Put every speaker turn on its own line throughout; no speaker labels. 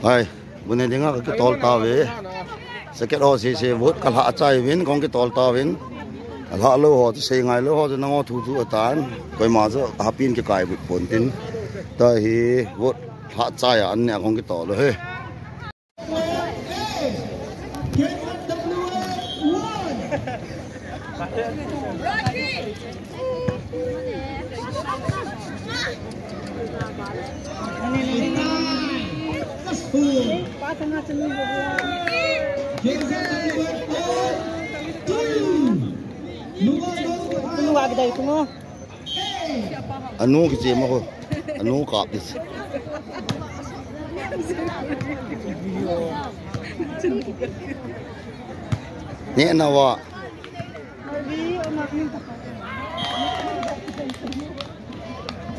Hai, bune dengar ke tol tawe. Seket ho se vot kal ha chai win kong ke tol tawin. Ha lo ho se ngai lo ho na ngo thu thu atan. Koi ma zo hapin ke kai bu pon tin. Ta hi vot ha chai an ne kong ke tol lo he. Anu ke mo ko anu ka dis ni na wa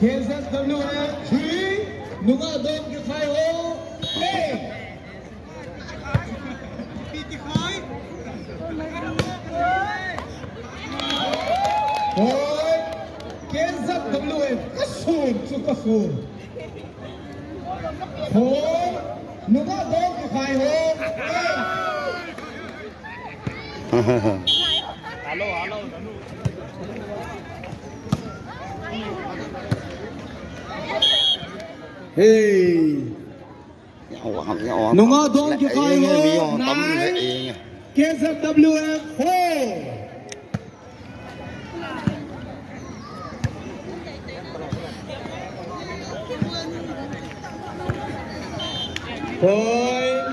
KSWF 3 Nunga Dom ke khai ho play PT khai Oi KSWF kasun Oi Nunga Dom ke khai ho Halo Hey, Nunga Dom ke khai ho KSWF 4 Point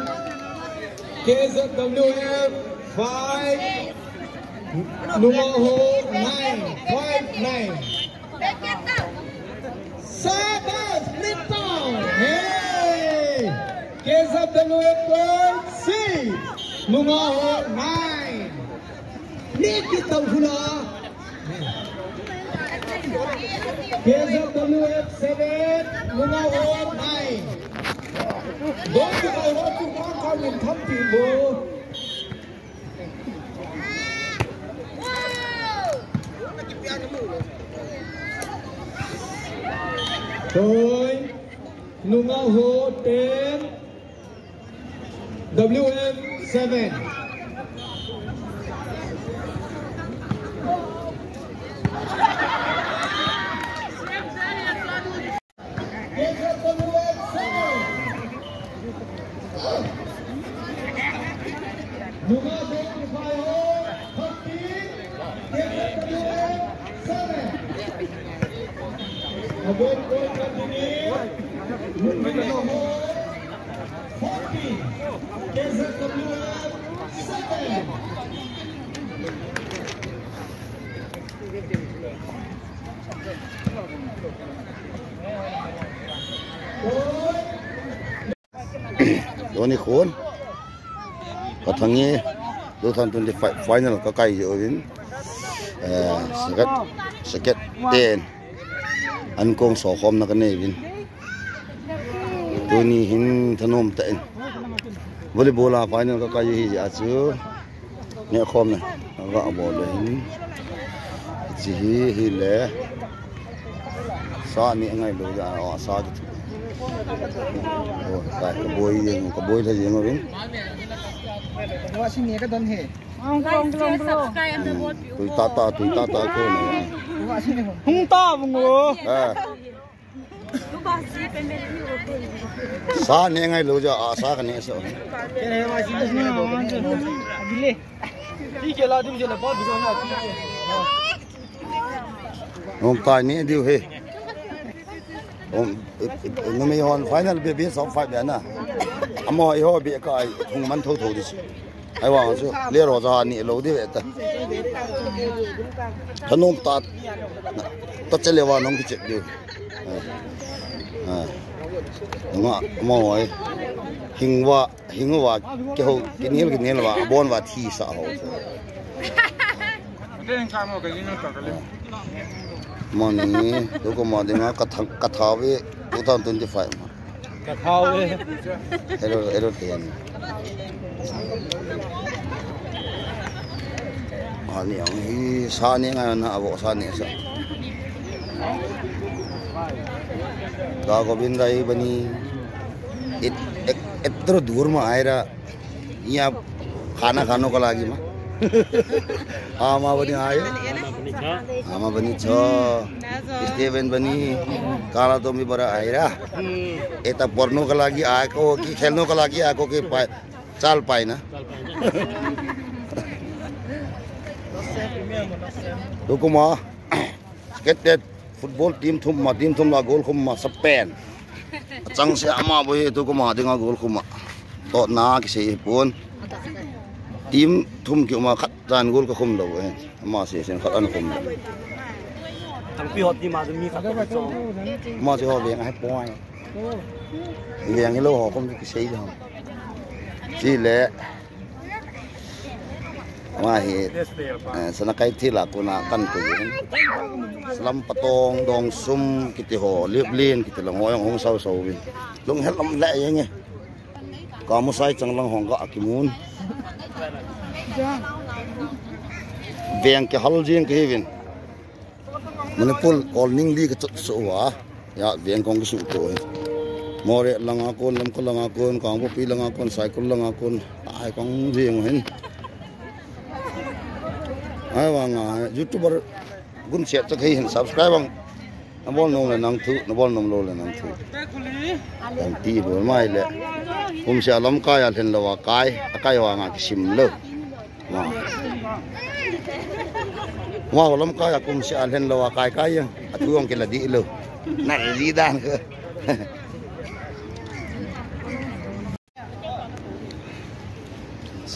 KSWF 5 Nunga ho 9 5-9 Sabas Nipon Hey KSWF 6 Nunga ho 9 Ni kita hula KSWF 7 Nunga ho 9 Don't you know what you want to come to you? Thôi, Nunga ho 10 WF 7 Nunga Dom ke khai ho 13 KSWF 7 Abon Gol continue Nunga ho 14 KSWF
7 Doni khon Kathangi 2025 final ka kai jo win seket ten an kong so khom na kane win tuni hin thanom ta en volleyball final ka kai hi ja chu ne khom na ga bol hin chi hi le sa ni ngai lo ja sa ki kai ka boy tha jeng win
Wa sini ka don he.
Tui tata ko na.
Wa sini ho. Hung ta mo.
Sa ne ngai lo ja asa ka ne so.
Ke ne wa sini ni ho. Agile. Ti ke la dim je la ba bi ko na ti ke.
Om ta ni diu he. Om no me hon final be so fight ya na. Amo I ho be ka thung man tho dis. Ai wa so le ro za ni lo de ta. Thanom ta chele wa nong ki che diu. Nga mo ai hingwa ke ho kinil wa bon wa thi sa ho. Den ka mo ka yin ka le. Mani do ko ma de nga ka tha we 2025 ma.
Ka tha we.
Ero ten. Ani ang hi sa ni nga na abo sa ni sa. Da ko bin dai bani it यत्रो दूरमा आएर यहाँ खाना खानुको लागि मा आमा पनि आयो आमा पनि छ स्टेभेन पनि काला तोमीबाट आएर यता पढ्नुको लागि आएको हो कि खेल्नुको लागि आएको कि चाल pine Tukuma skate football team thum la goal khumma Spain chang se ama boi tukuma dinga goal khumma to na ki se pon team thum ki ma khat tan goal ka khum lo ma se sen khat an khum
thằng pi hot team ma mi khat
ma se ho veng hai point veng lo ho khum ki se jo chi le ma hi sanakai thila kuna kan ko slam patong dong sum kiti ho lip lin kiti lang hoyong hong sau sau win lung hel lam la yenge ka mo sai chang lang hong ka akimun veng ke hal jing ke win manipul calling li ka so wa ya veng kong su to more langa kon lam ko langa kon ka bo pi langa kon cycle langa kon ai kong jing hen ai wang YouTuber gun share cho khi subscribe bang nabol nom la nang thu nabol nom lo la nang thu dan ti bol mai le kum sha lam ka ya len lawa kai akai wa nga sim lo wa lam ka ya kum sha len lawa kai kai yang atuang ke la di lo na di dan ke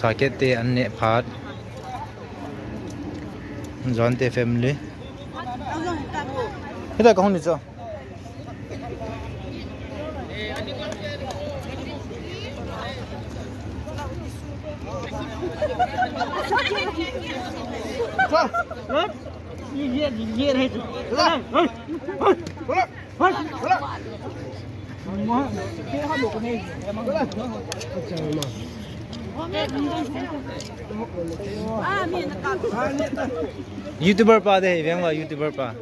sakit te anne phat Jonte family. Kita kau ni cak. YouTuber pa deh, yang wa YouTuber pa.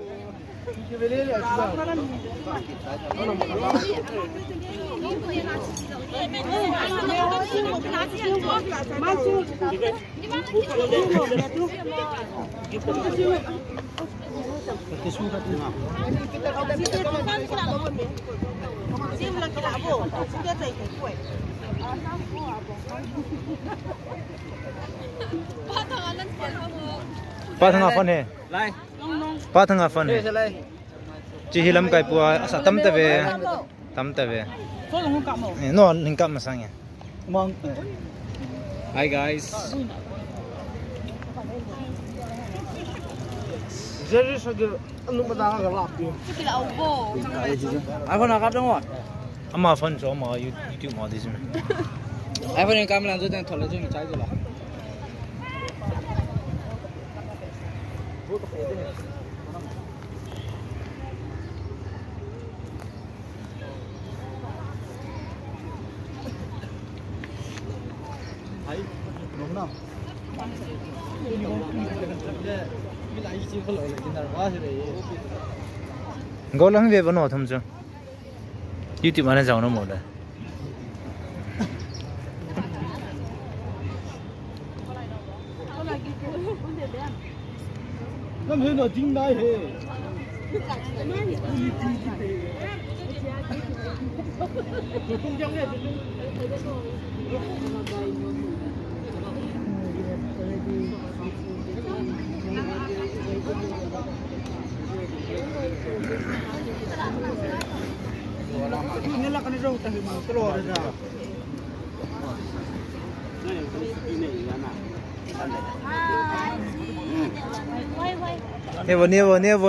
Pa thang afan hai. Pa thang afan hai. Chỉ hilam kai pua asa tam ta ve. No lingkap masang ya. Hi guys.
Jadi saja anu petang agak lapi. iPhone agak dong wa.
Ama phone cho ma YouTube ma dis mein.
iPhone yang kami lanjut yang thola jeng cai lah. Hai, mana?
Ngô lăng về vẫn ở thầm chứ YouTube mà nó giàu nó một đấy
Năm nay nó chính đại hệ ini lah kan jauh tapi mau keluar aja.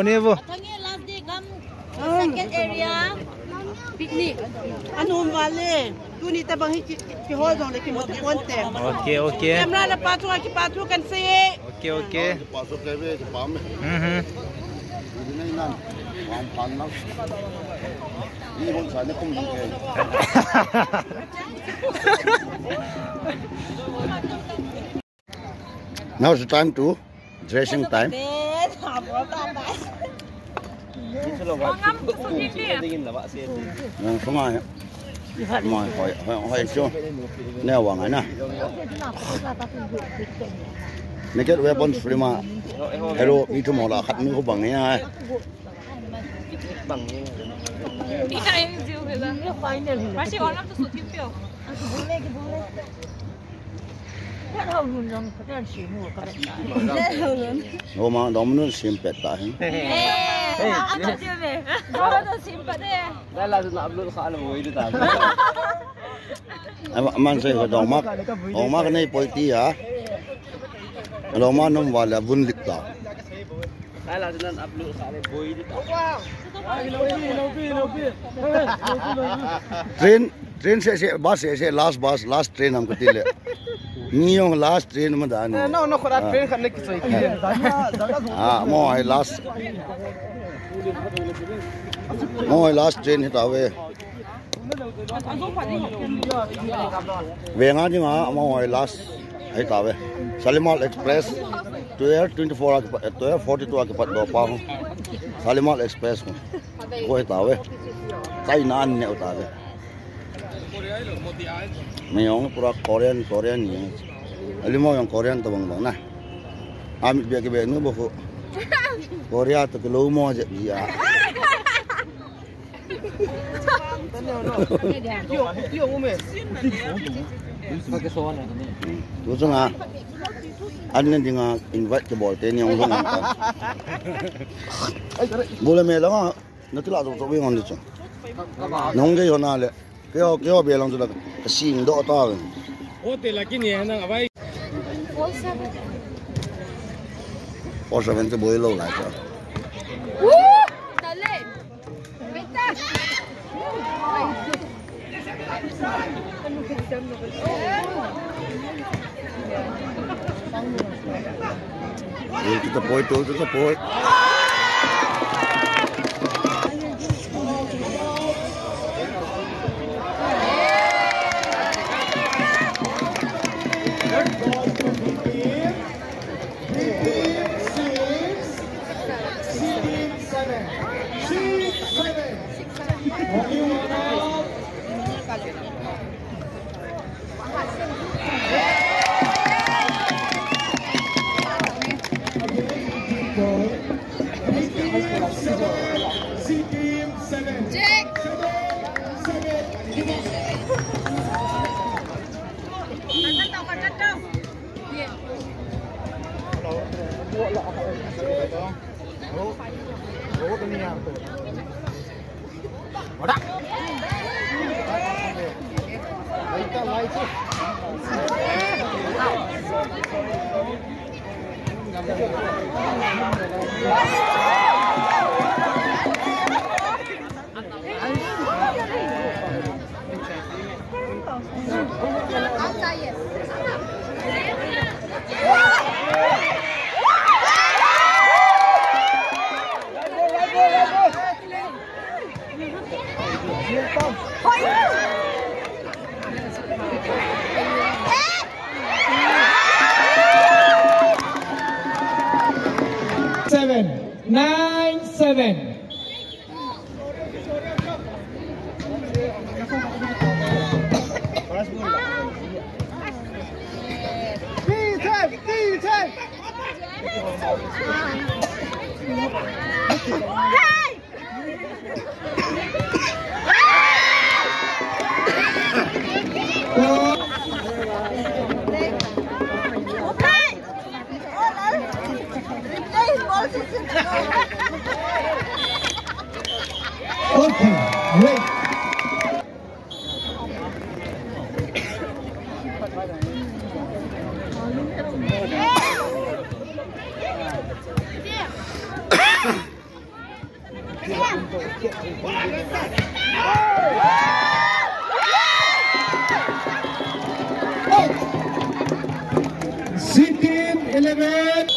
Nevo.
Last day come second area picnic. Anum vale. Tu ni tabang ki hodong le ki mo ponte.
Okay.
Kamera na patu kan se.
Okay.
Pasok lebe ke pam. Ini nan. Wan pan nak. Ini hon sa ne kum ni ke. Now is the time to dressing time. Không ai. มาหอยช่วงแนวว่าไงนะนี่ก็เว็บบนฟรีมาเฮโร่มีทั้งหมดละขัดมือเขาบังนี่ไงบังนี่นี่ไงจิ๋วเลยนะไม่ใช่ว่าเราจะสุดที่เปรี้ยวโอ้มาดอมนุ่นชิมเป็ดตายมันใช่ก็ดอกมากในปอยตีอ่ะดอกมากน้ำหวานแล้วบุญลิบตาเทรนเสียบัสเสีย last train हमको तिले नियों last train में दाने
no खरा train करने की चाहिए
हाँ मोह last train हितावे वेंगा जिंगा मोह last हितावे शालीमार एक्सप्रेस 1242 आके पट दो पाऊँ शालीमार एक्सप्रेस में वो हितावे कई नान ने उतारे मैं yang pura Korean ni, alimau yang Korean tu bang na, ambil biar kita ni boh Korea tu kalau mau aja dia. Tu cuma, ane dengan invite ke bolte ni orang nak. Boleh melang, nanti lah tu boleh orang tu. Nongge yo na le. Kaya bilang tu lah kasing do tau.
Oh, lagi ni nang apa?
47 tu boleh lo lah tu.
Dale. Vete.
Kita poin.
Okay, great. Team 11.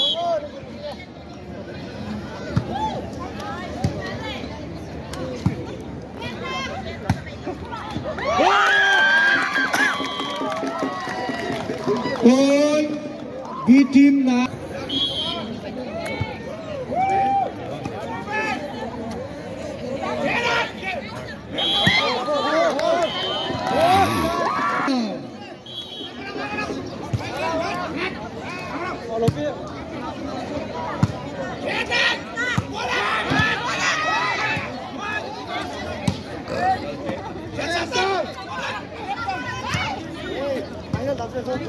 Okay,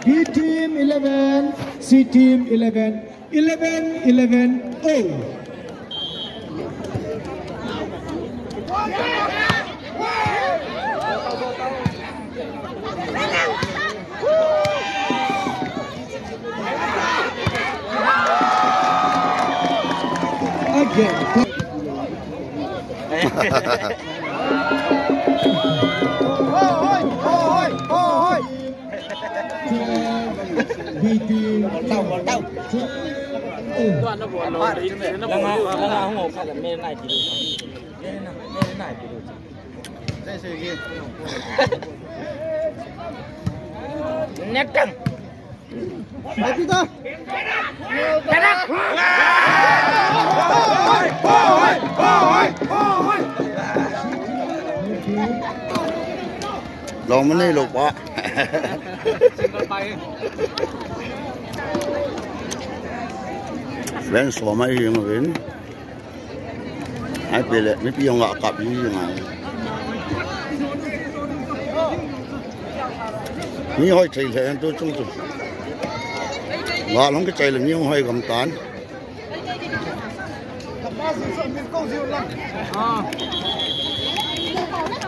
B team 11, C team 11, 11, 0. Again.
Lộn mình đi lục bỏ lên xóa mấy hiện mà đến ai bị lệ mấy cái ông ngạ cặp như thế này như hơi chạy thì tôi chung chung ngạ lắm cái chạy là như hơi gầm tán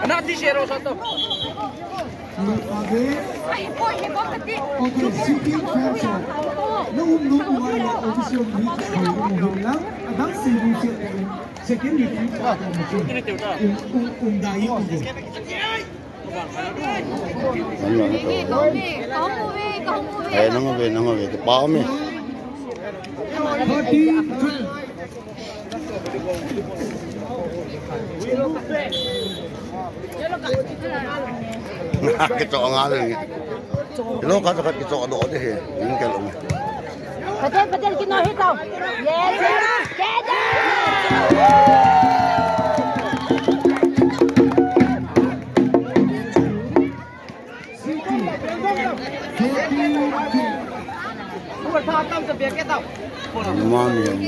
Anak di share satu.
Okay, seeking fashion. Nung wala official meet ko lang. Adang sibu second meeting ko dai ko.
Nó ngồi cái bao mi. Cái chỗ ngã rồi, nó có cái chỗ đổ thế hệ, những cái lồng.
Betul kita nak hitam. Yes.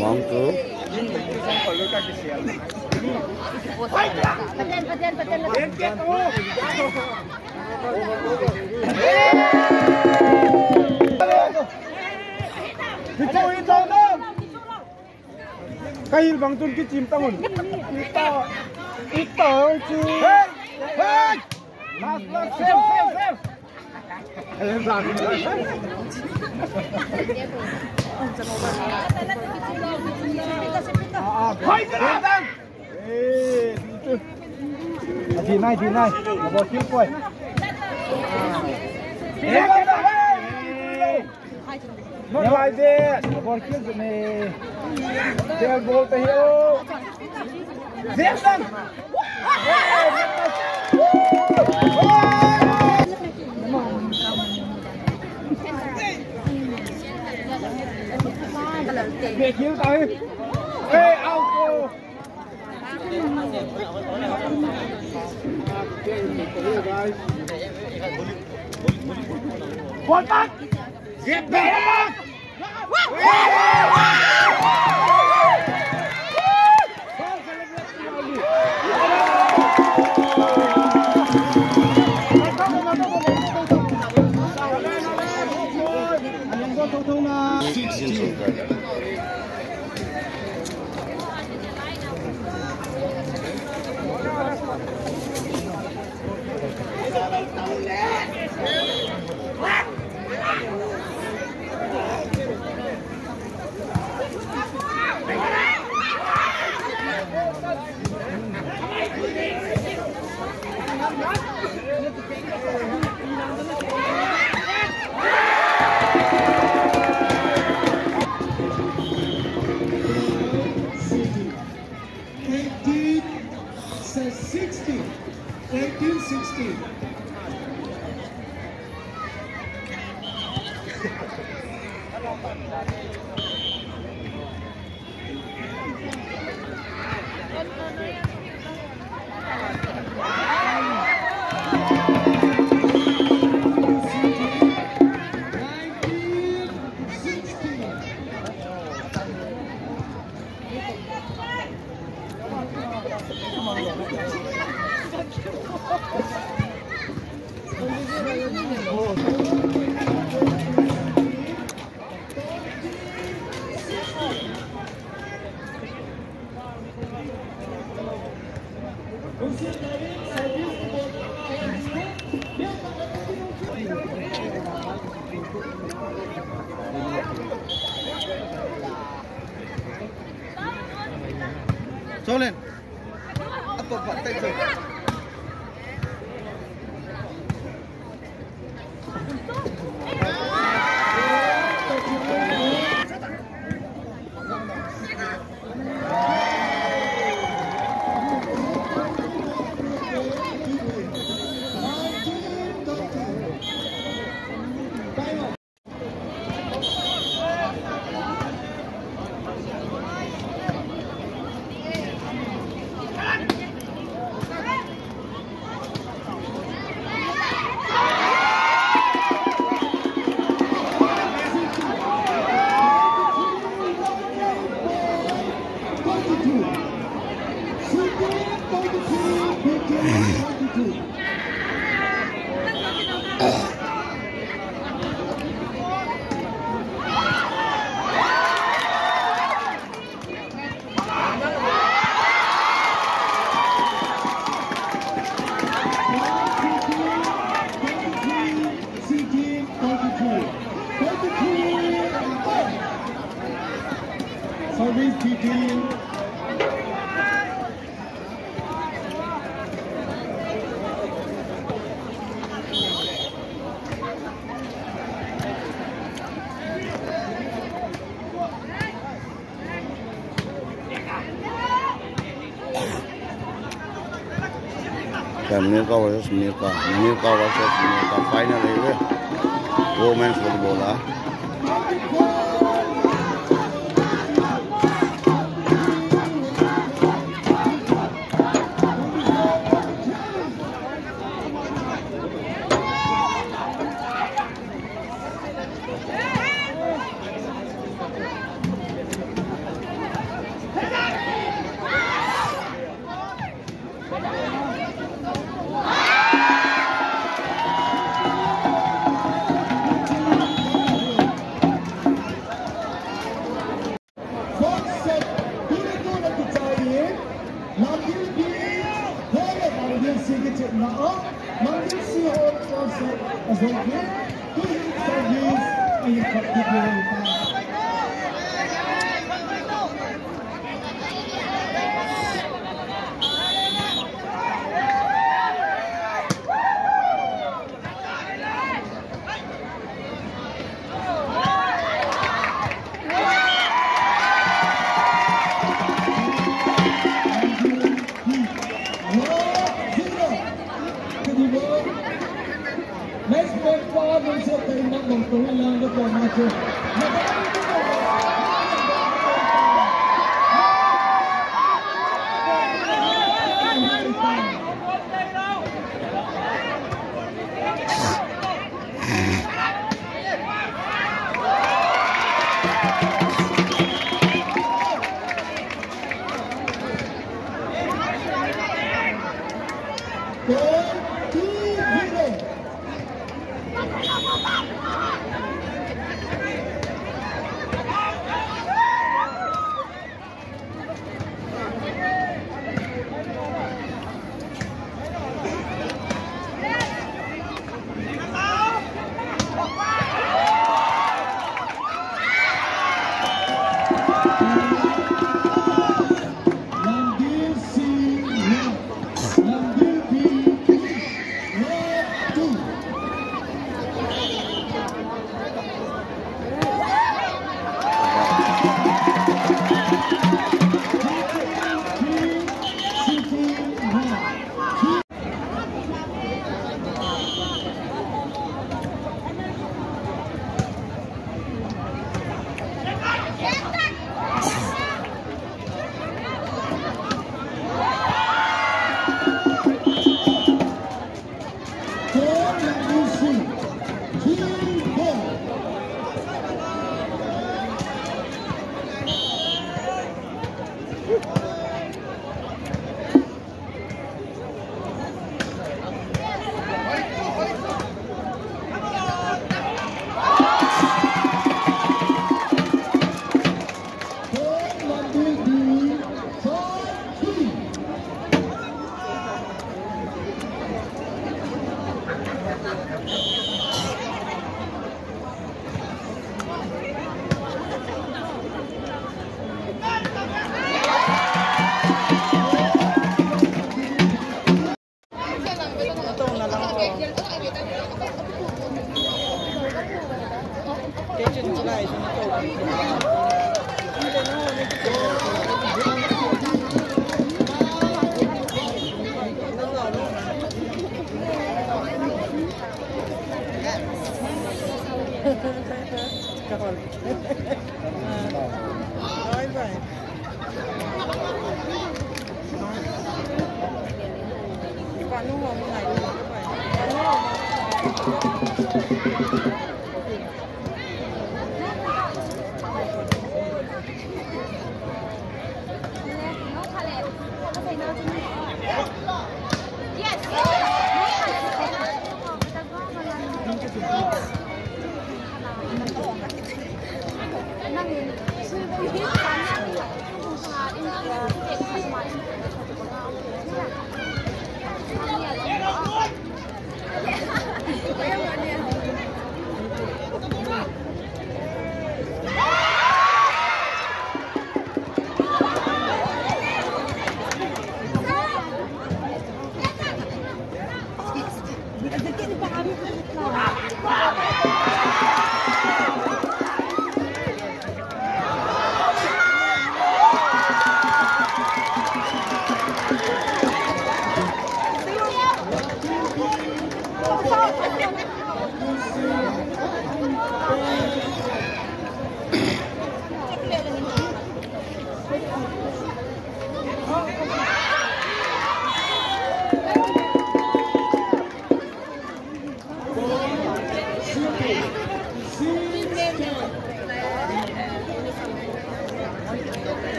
Mong cứ.
Kahil bang tun ki chim tangon. Ito chi. Hey! Last save. Ayun sa akin. Hoy, ganadan! Eh, dito. Dinay. Nabot ko eh. Not like this. Nabot ko ni. They'll go to here. Zerdan! Kill tayo. Hey, auto. Ball back. Get back. Solen. Apa Pak Tejo?
America versus America final है women's football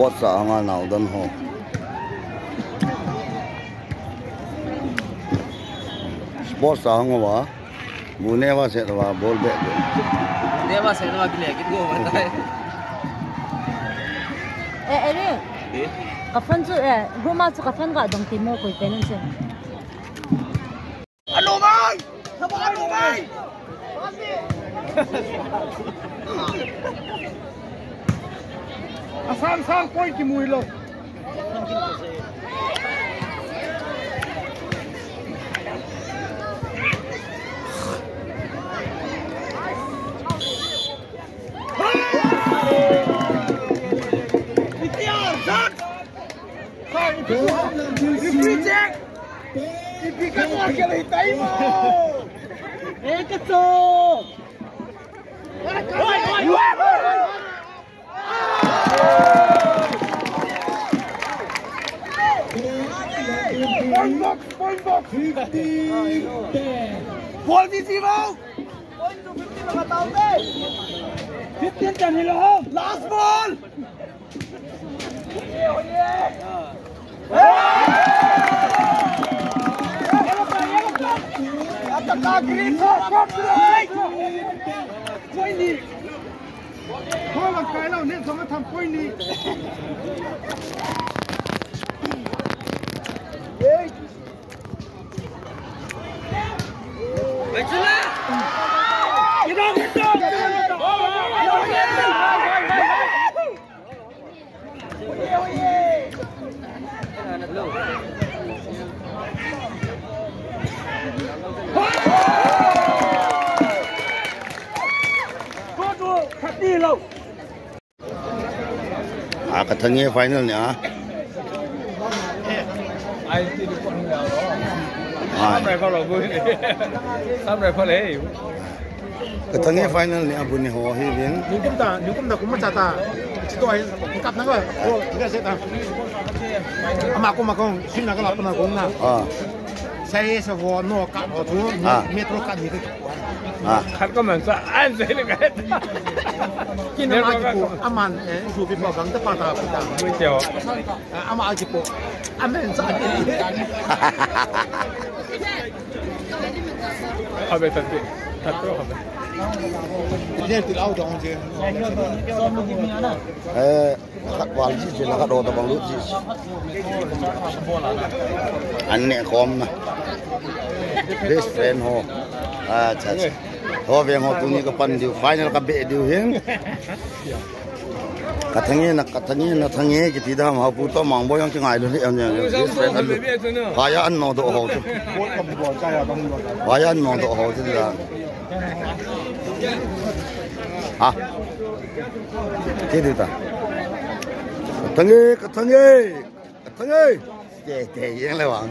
Sport sa nga naudan ho. Sport sa nga wa. Mune wa se wa ball back.
Dewa se wa gile git go matai.
Eri. Kafan chu Roma chu kafan ga dong timo koi pen se.
Alo mai. Thaba alo mai. Asan sang point ki mui lo. Reject. Ipikan mo ang kalahitay mo. Kato. Point box. 50. Ball di zero. Point to 50 mga tao din. 15 dyan nila. Last ball. Attack green, top right. นี่เพราะร่างกายเราเนี่ยต้องมาทำก้อยนี่ไปชิละยิงดอกยิงดอก
กระทั่งไฟนอลเนี่ย
ไอ้ที่ทุกคนแล้วทำไรเขาหรอกบุญทำไรเขาเลย
กระทั่งไฟนอลเนี่ยบุญหัวหิน
นี่กุ้มตากุ้มมาจ่าตาตัวไอ้กับนั่นก็โอ้ไม่ได้เสร็จอ่ะอามากุ้งชิ้นนั้นก็รับมากุ้งนะใช้สวอนอกกับหัวทุ่งเมตรกันนี่ก็
คันก็เหมือนจะอันเสร็จเลย
กินน้ำอาจิโปอามันสูบไปบอกกันจะปาตาปา
ไม่เจียว
อามาอาจิโปอามันจะอันนี้
เอาไปตัดตัวครับ
เนี่ยติดเอาดองเจ้
ขัดวาลที่แล้วก็โดนตะบังลุจิอันเนี่ยคอมนะ this friend ho अच्छा ho ve ho tu ni ka pan diu final ka be diu hin kathange na thange ki ti da ma pu to mang bo yang chingai lu ni am yang this friend alu ha ya an no do ho tu ha ya an no do ho tu da ha ke di ta kathange ke yang le wang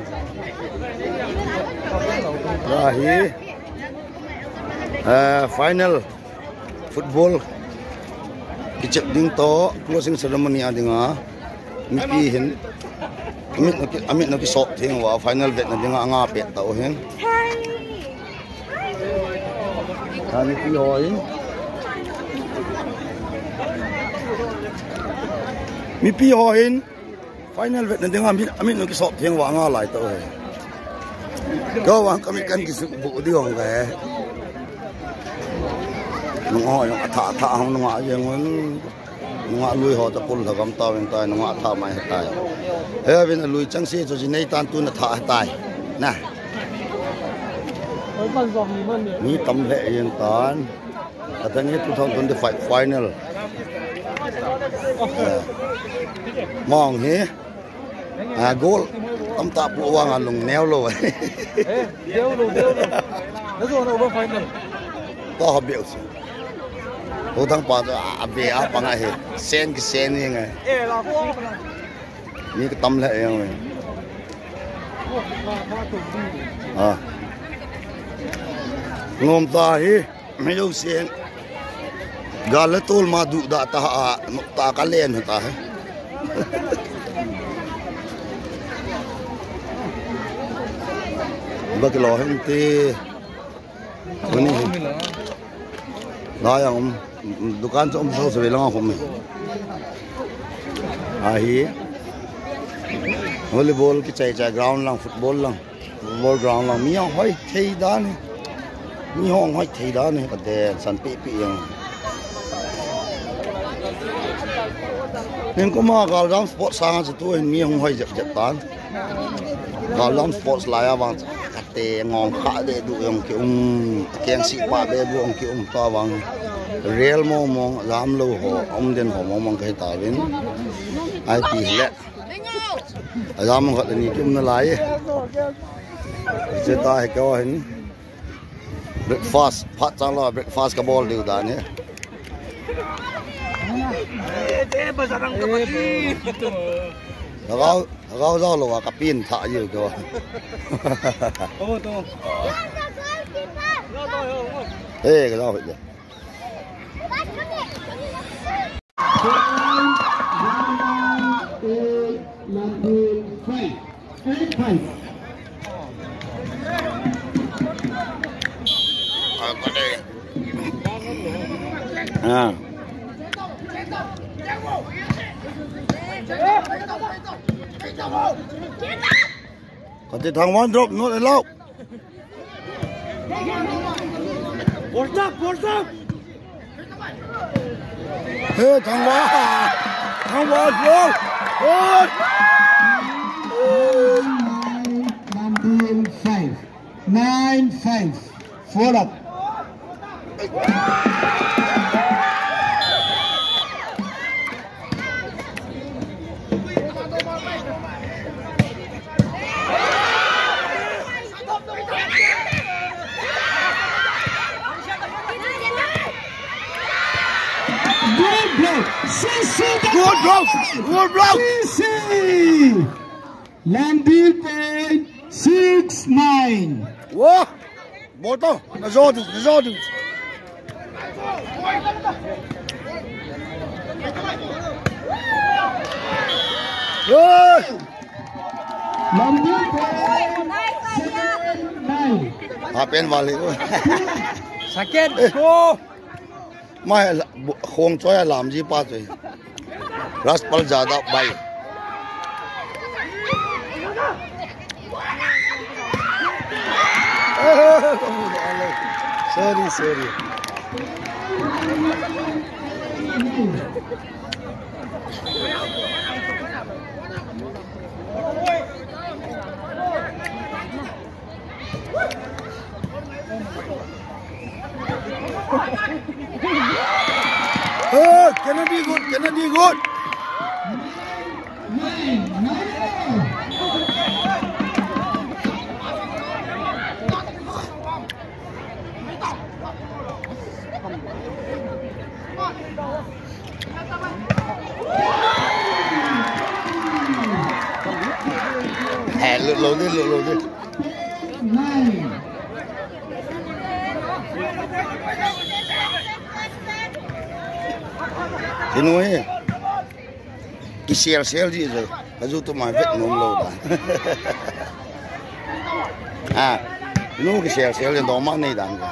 Rahi final football kicap ding to closing ceremony adinga mipi hin amit no ki sok thing wa final bet na dinga anga pet ta o hen ani ki hoin mipi hoin final bet na dinga amit no ki sok thing wa anga lai ta o henก็วางก็มีกันกิสุบุดีของแกน้องอ้อยน้องท่าของน้องอ้อยยังมันน้องอ้อยลุยหัวตะปุ่นถ้ากำตาเป็นตายน้องอ้อยท่าไม่ให้ตายเป็นลุยจังสีจะในตานตุนท่าให้ตายนะนี่ตำเละยังตานแต่ตอนนี้ทุกท่านตุนได้ไฟนอลมองเหี้ยโกลตำตาปูวางลงแนวเลย
เดี๋ยวแล้วส่วนเราไฟนั่น
ก็เขาเบี้ยวสิโอ้ทั้งป่าจะเบี้ยปังไงเซนก็เซนยังไงนี่ก็ตำเลยยังไงงมตาฮีไม่รู้เสียงกาลตูลมาดูดาตากันเล่นตาbagi loh nanti ini lah yang dukaan so sebelah aku ni ahi volleyball kita ground lang football ground lang miang hoi thei dah ni miang hoi thei dah ni pada san pipi yang ni kau mah kalau dalam sport sangat itu miang hoi jatan kalau dalam sport laya bang te ngong kha de du yong ki keng si pa be bu ong ki ta wang real mo mong lam lo ho den ho mong kai ta win ai pi le ram ho ni kim na lai je ta he ko hin breakfast phat chang lo breakfast ka bol diu da ne ba sarang ka pati Gao rau lo ka pin tha yu ko. To. Cái rau vậy. Còn thì thằng Mon drop nó lại lâu. Hey, thằng bò vô. Ôi.
9-5. 4 up.
Good block.
Landil point 6-9.
Wow. Boto. Nazodi. Good.
Landil point 7-9.
Happen वाले को.
Second go.
मैं खोंग चोया लाम जी पास है रस पर ज्यादा भाई sorry Oh, Kennedy good. Lột đi. Thế nuôi cái xèo gì rồi, cái dù tôi mà vết nông lâu đã, nuôi cái xèo lên đó mà này đằng rồi,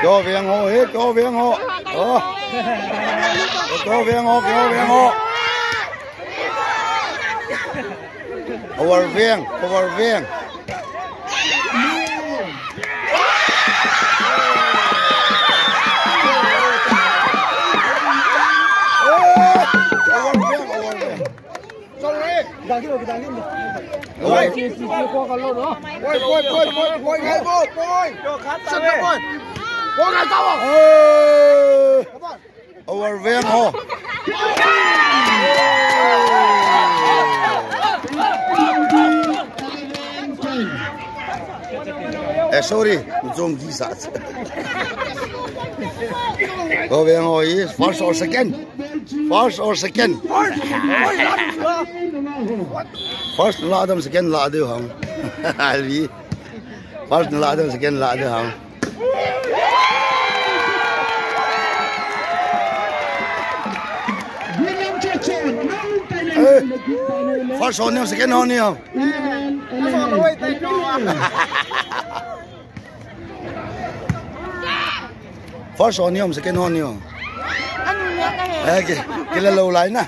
cho viên hồ hết, cho viên hồ, over viên. Ôi. Over viên hồ. Sorry, zoom ghi sát. Over viên hồ is first or second. First là Adam, second là Adil hông. Alvi. First là Adam, second là Adil hông. First on nhau, second on nhau. First on nhau, second on nhau. Cái là lâu lại nè.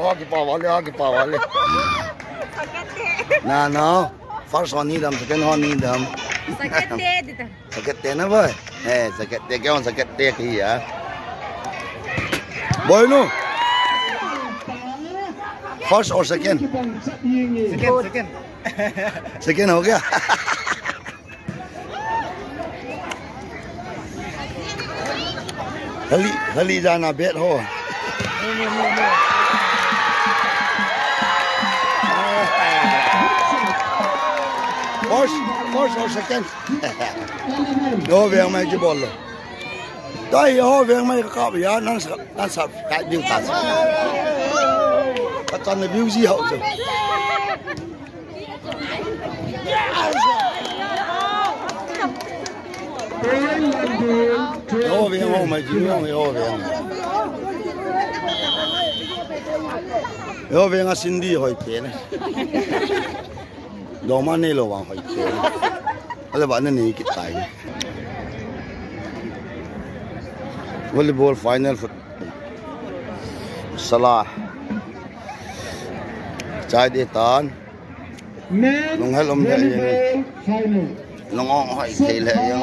Hockey power. No. First on them, second on them. Sakit na boy. Sakit kaya on sakit kaya. Boy no. First or second? Second हो गया. हली जाना बेट हो. First or second? Yo về mai cái ball. Đây yo về mai cái cặp ya năng sập cái điều cả. Bắt chân view gì hậu rồi. Yo về ho mai chỉ yo về. Yo về nga Cindy hỏi thế này. Đồ mà này lo vàng hỏi thế. Là bạn này cái tài. Volleyball final สลาใจดีตานน้องให้ลมได้ยังน้องอ้องให้เทเลยยัง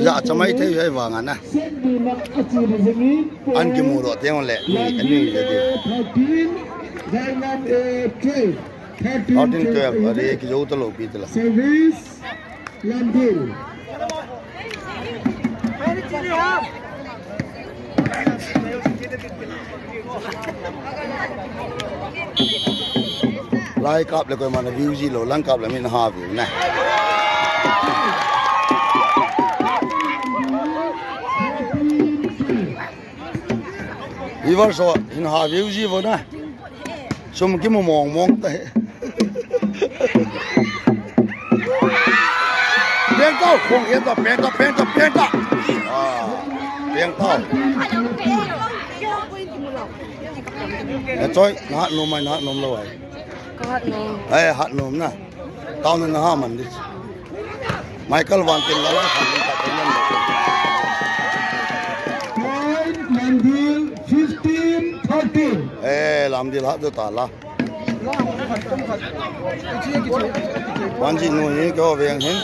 อยากจะไม่เทให้วางกันนะอันกี่มูรอเที่ยงแหละนี่อันนี้จะดีเอาดิ้นเกลืออะไรกี่ยูตลกปีตละไล่กลับแล้วก็มันวิวจีโลลังกลับแล้วมีหาวิวนะอีวันสอหินหาวิวจีวะนะชมกี่มองแต่เพียงเต้าคงเห็นแต่เพียงเต้าเพียงเต้าจอยนัดนมไหมนัดนมเลยก็หัดนมหัดนมนะตอนนั้นมันดิไมเคิลวันตินแล้วก็ทำเป็นแบบนั้นลำดี15-13ลำดีละตัวตาละวันที่นู่นนี่ก็เวียงเห็น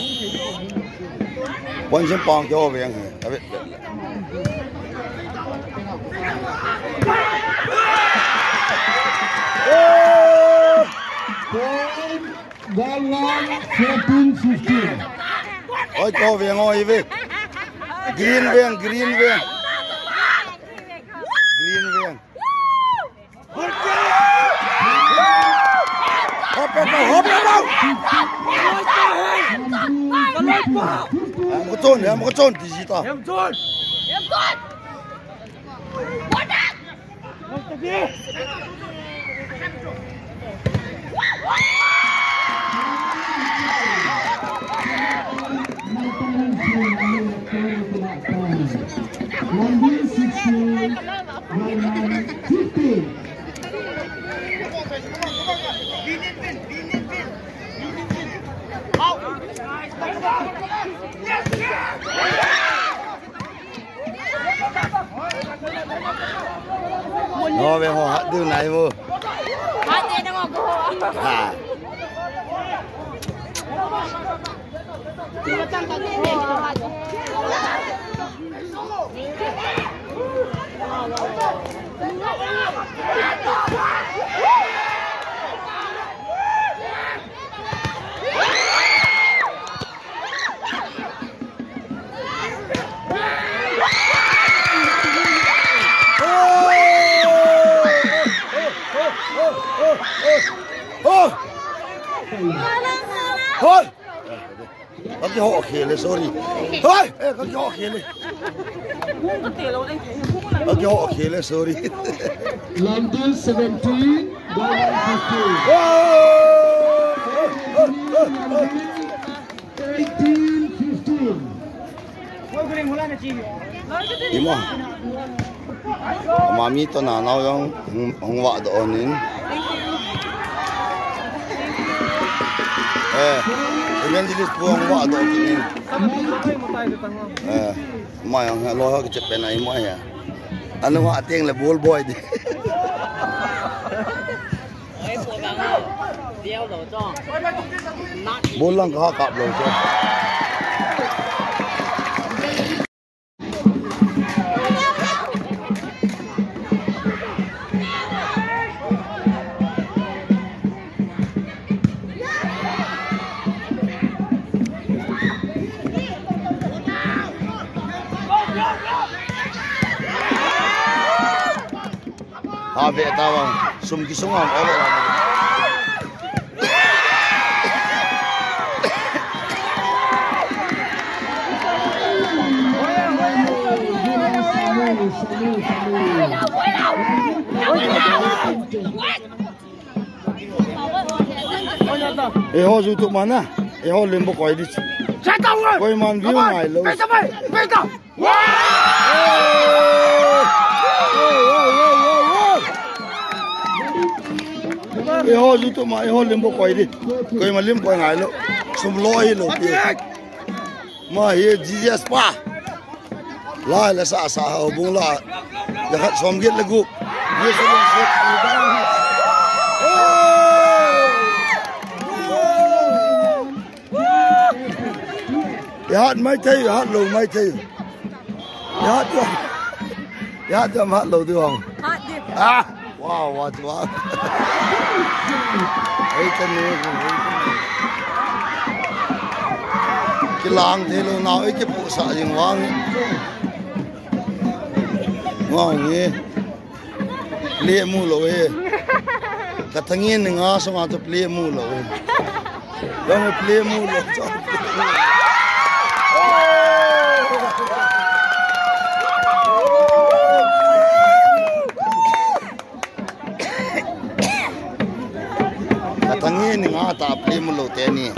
วันที่ปองก็เวียงเห็นโอ้ยก็เวียงโอ้ยเวียงกรีนเวียงฮอปไปมันก็โจนดิจิตอลnó về họ hát từ này vô hát gì đâu mà cô thôi có cái họ khề lên sorry thôi có cái họ khề lên có cái họ khề lên sorry
London 17
18-15 mami to na nào yung hongwa doon nin evangelist po ang hongwa doon nin may ang loha ke Japan ay mo ya ano nga ating la ball boy di ball lang ka kap lo so Habe tawang sumgisungam ole la ho ju tu mana ho lembo koi di koi man view ngai lo ho ju tu ma ho lembo koi di koi ma lim koi ngai lo sum loi lo pi ma ye Jesus pa la la sa sa bung la จะขัดสมเกียรติละกูเยซูเสกอยู่บ้านโอ้ยาดไม่ใช่ยาดลงไม่ใช่ยาดจะมาลงด้วยว้าวว้าวไอ้กันนี่กิลางเทโลนาไอ้กิปุสะยังวางว้าวนี่เลี้ยมูเลยกระทั่งเงี้ยหนึ่งอาสมาจะเลี้ยมูเลยแล้วมันเลี้ยมูเลยจ้ะทั้งนี้หนึ่งอาตาเพลมโลเตนี่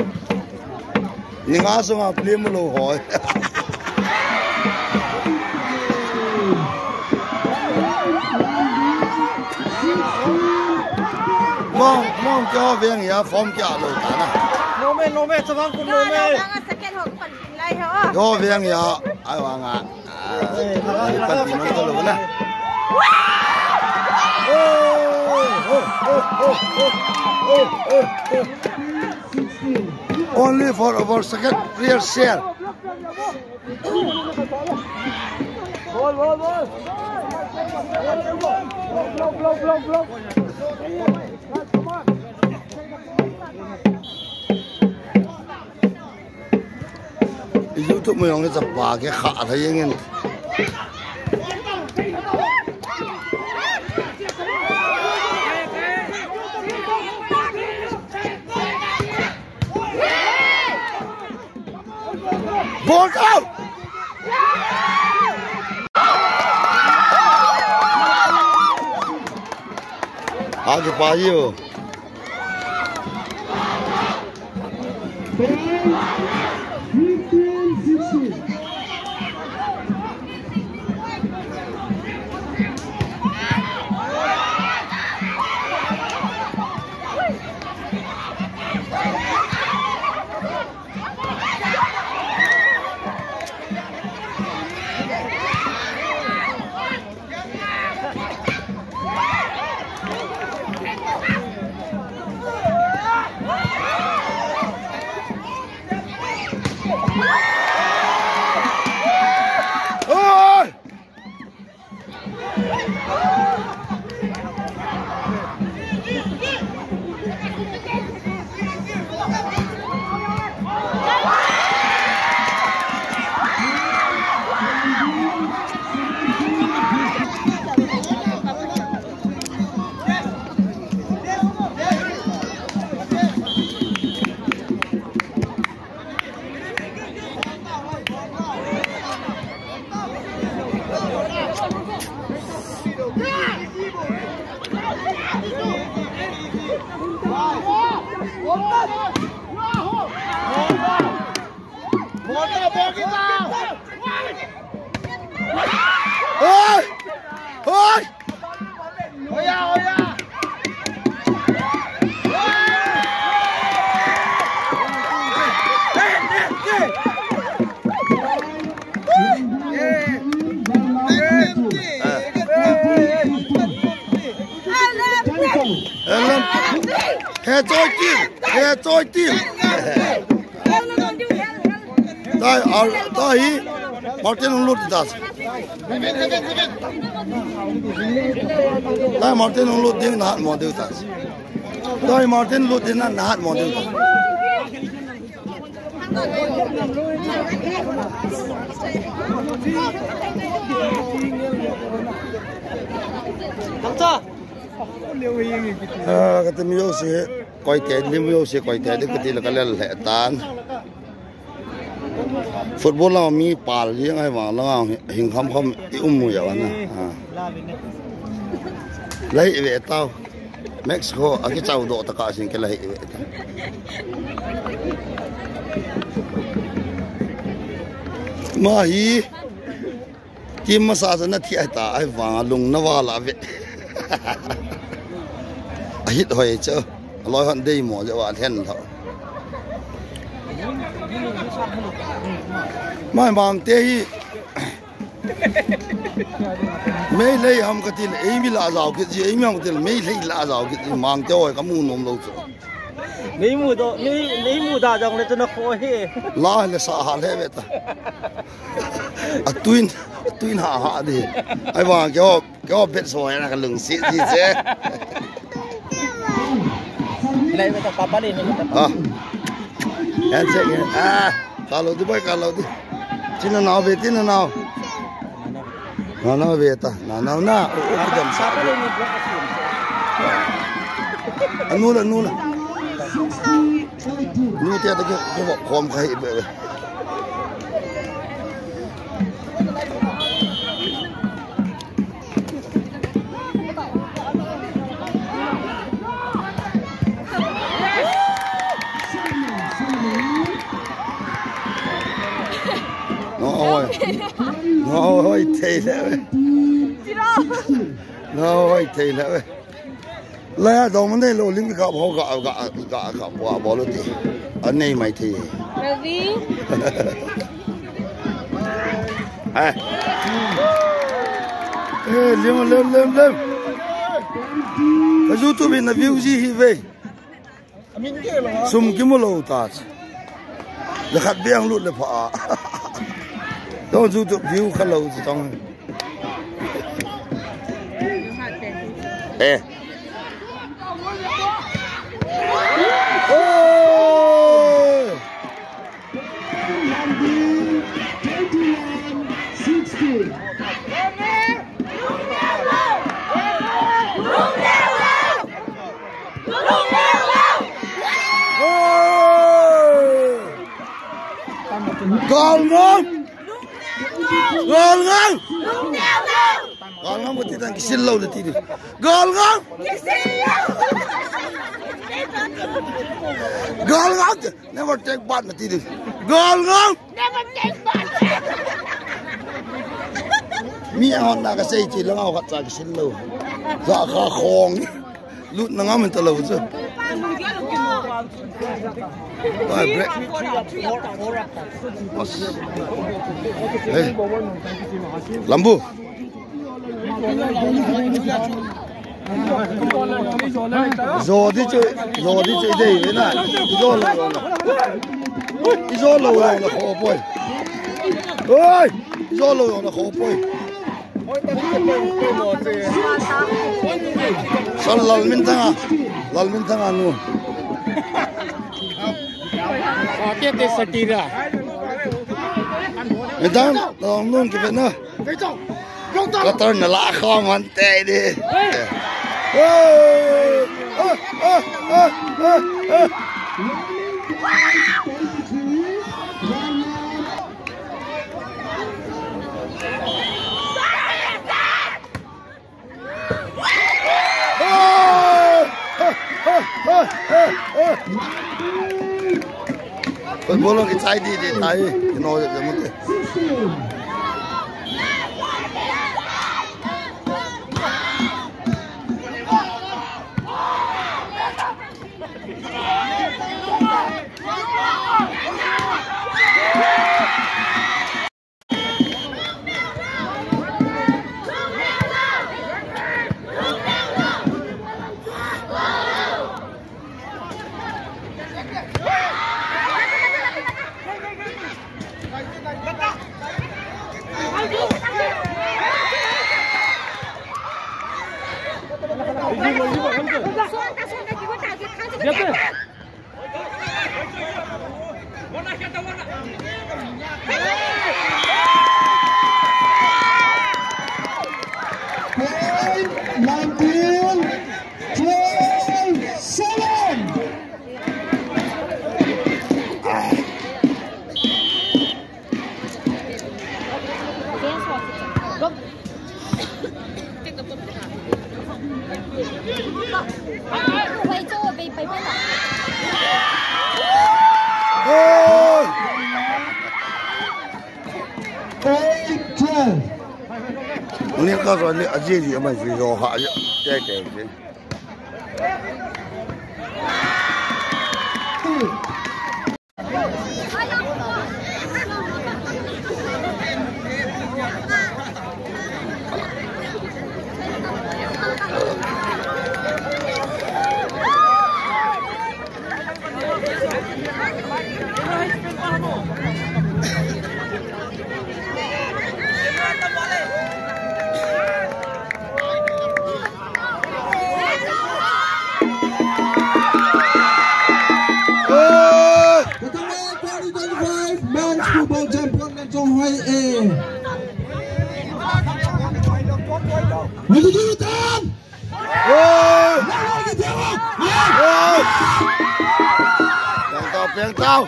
หนึ่งอาสมาเพลมโลหอยมองจ้าเวียงยาฟอมจ้าโลตานะ
โนเมสว่างคุณโนเม
สเก็ตหกปันกินไรเหรอ
จ้าเวียงยาไอ้วางอ่ะปันกินน้องตัวโลนะOnly for our second player share. YouTube มึงจะปากแค่ขาดอะไรอย่างเงี้ยBall out! Água pariu. Tôi tim. Dai Martin unlut das. Dai Martin unlut din nahat model das. Dai Martin unlut din nahat model das.
Tamta.
Kata miyo si koi te miyo si koi te de kati lakalal le tan football la mi pal yang ai wa la hing kham mu ya na lai ve tao Mexico aki chau do ta ka sin ke lai ve ta ma hi kim ma sa na thi ai ta ai wa lung na wa la ve hit hoi chơ loi hon dei mo ja wa then tho mai mam te hi ไม่เลยहम कतिल एमी ला जाओ के जी एमी हम कतिलไม่เลยला जाओ के मांग त्यो है कमु नोम लो छ
नहीं मुदा जंग ले तना खो हे
ला ले सा हाल है बेटा तुइन हा दे आई वा क्यों बेट सो है ना का लुंग सी जी से
ले बेटा पापा ले
हां ऐसे kalau tu boy kalau tu Cina nau beti na nau beta na jam sa anu la nu te ta ke khom khai be Ôi thầy lẽ ôi thầy lẽ lẽ đồ mình đây lô linh gặp họ gặp quả bỏ luôn đi anh này mày thì
Ravi
lên cái YouTube này view gì vậy sum cái mồ lô ta là khát biếng luôn là phá don't do the view hello don't Gol ngam buti tang kisil law le tidi. Gol ngam. Gol ngam. Never take part na tidi. Gol ngam.
Never take part.
Mi hon na ka sei chi lang aw khat cha kisil law. Za kha khong. Lut na ngam ta law chu. Ai break. Hey. Lambu. Rồi đi chơi đây với này, rồi lâu là khó bơi, ơi, rồi lâu là khó bơi, sao lal min thang anu,
Oke te satira,
Entang, long luôn cái bên nữa. Có tên là lạ không anh tệ đi. Con bố cái trái đi để tay cái nồi để mất đi. Ini kalau ni aje dia masih roh aja, cek.
football champion dan Chong Hoi A Lagi jurutan Lagi tengok Piang tau